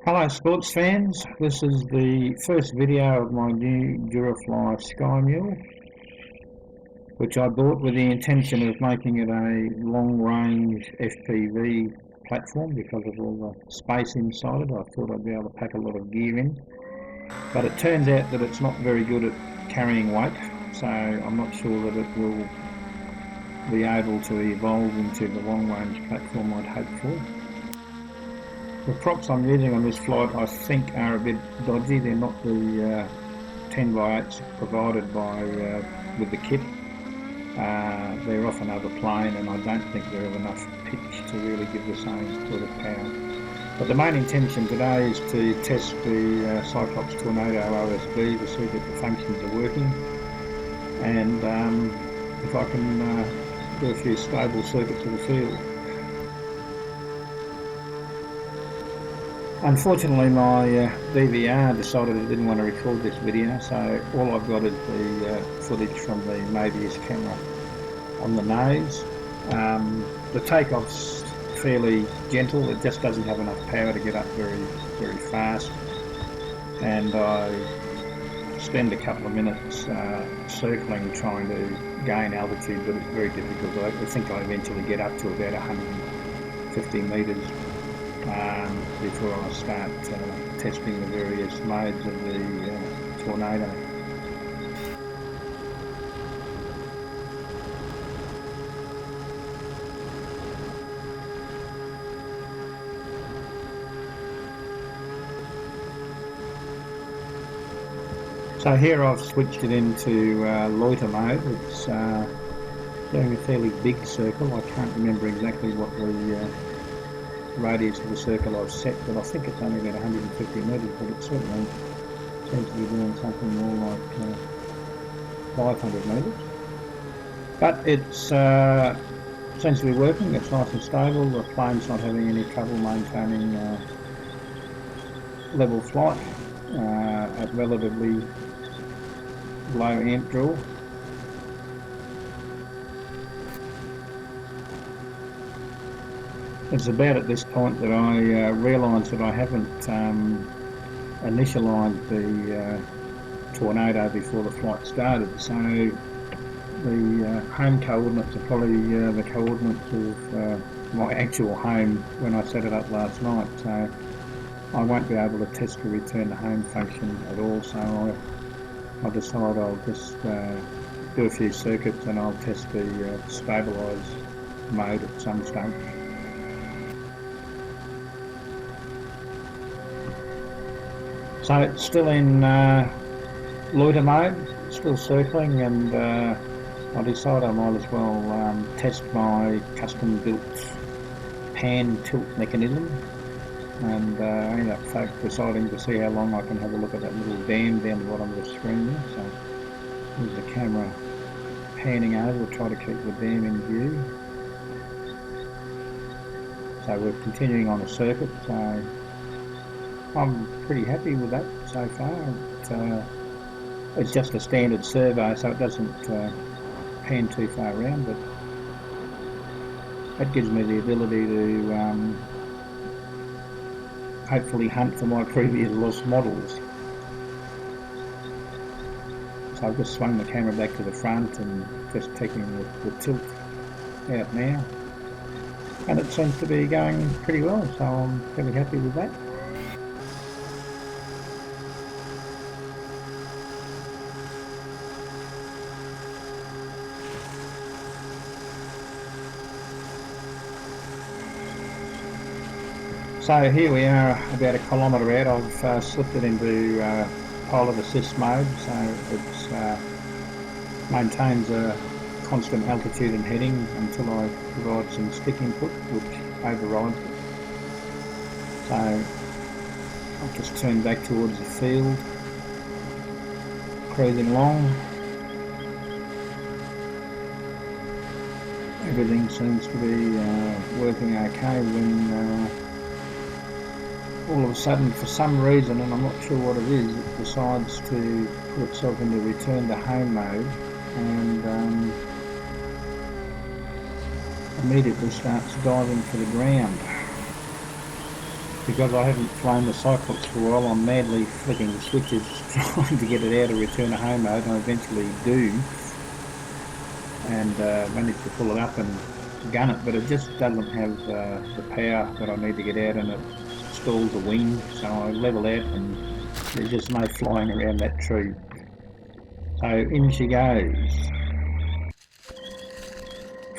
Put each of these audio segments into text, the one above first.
Hello sports fans, this is the first video of my new Durafly SKYMULE, which I bought with the intention of making it a long range FPV platform because of all the space inside it. I thought I'd be able to pack a lot of gear in, but it turns out that it's not very good at carrying weight, so I'm not sure that it will be able to evolve into the long range platform I'd hoped for. The props I'm using on this flight I think are a bit dodgy. They're not the 10x8s provided by with the kit. They're off another plane and I don't think they're of enough pitch to really give the same sort of power. But the main intention today is to test the Cyclops Tornado OSB to see that the functions are working, and if I can do a few stable circuits of the field. Unfortunately, my DVR decided it didn't want to record this video, so all I've got is the footage from the Mobius camera on the nose. The takeoff's fairly gentle, it just doesn't have enough power to get up very fast, and I spend a couple of minutes circling trying to gain altitude, but it's very difficult. I think I eventually get up to about 150 metres before I start testing the various modes of the tornado. So here I've switched it into loiter mode. It's doing a fairly big circle. I can't remember exactly what the radius of the circle I've set, but I think it's only about 150 metres, but it certainly seems to be doing something more like 500 metres. But it's seems to be working. It's nice and stable. The plane's not having any trouble maintaining level flight at relatively low amp draw. It's about at this point that I realise that I haven't initialised the tornado before the flight started, so the home coordinates are probably the coordinates of my actual home when I set it up last night, so I won't be able to test the return to home function at all, so I decide I'll just do a few circuits and I'll test the stabilise mode at some stage. So it's still in loiter mode, still circling, and I decided I might as well test my custom built pan tilt mechanism, and I ended up deciding to see how long I can have a look at that little dam down the bottom of the screen there. So here's the camera panning over to try to keep the dam in view. So we're continuing on a circuit, so I'm pretty happy with that so far. It's just a standard servo, so it doesn't pan too far around, but that gives me the ability to hopefully hunt for my previous lost models. So I've just swung the camera back to the front and just taking the tilt out now, and it seems to be going pretty well, so I'm fairly happy with that. So here we are about 1 kilometre out. I've slipped it into pilot assist mode, so it maintains a constant altitude and heading until I provide some stick input which overrides it. So I'll just turn back towards the field, cruising along. Everything seems to be working okay when all of a sudden, for some reason, and I'm not sure what it is, it decides to put itself into return to home mode and immediately starts diving for the ground. because I haven't flown the Cyclops for a while, I'm madly flicking the switches trying to get it out of return to home mode, and I eventually do, and manage to pull it up and gun it, but it just doesn't have the power that I need to get out, and it stalls the wing, so I level out and there's just no flying around that tree. So in she goes.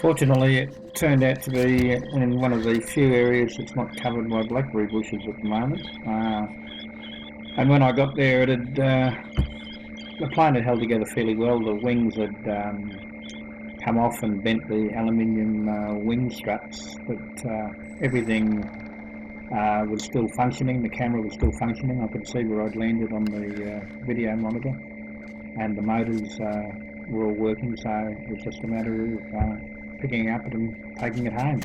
Fortunately, it turned out to be in one of the few areas that's not covered by blackberry bushes at the moment. And when I got there, it had the plane had held together fairly well. The wings had come off and bent the aluminium wing struts, but everything was still functioning. The camera was still functioning. I could see where I'd landed on the video monitor, and the motors were all working, so it was just a matter of picking it up and taking it home.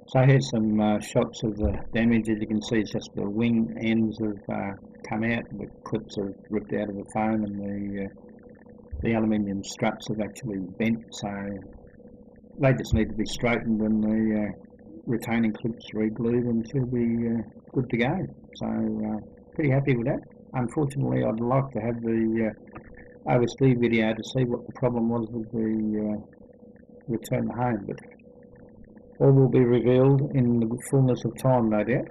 So here's some shots of the damage. As you can see, it's just the wing ends have come out, the clips are ripped out of the foam, and the aluminium struts have actually bent, so they just need to be straightened and the retaining clips re-glued, and she'll be good to go. So pretty happy with that. Unfortunately, I'd like to have the OSD video to see what the problem was with the return home, but all will be revealed in the fullness of time, no doubt.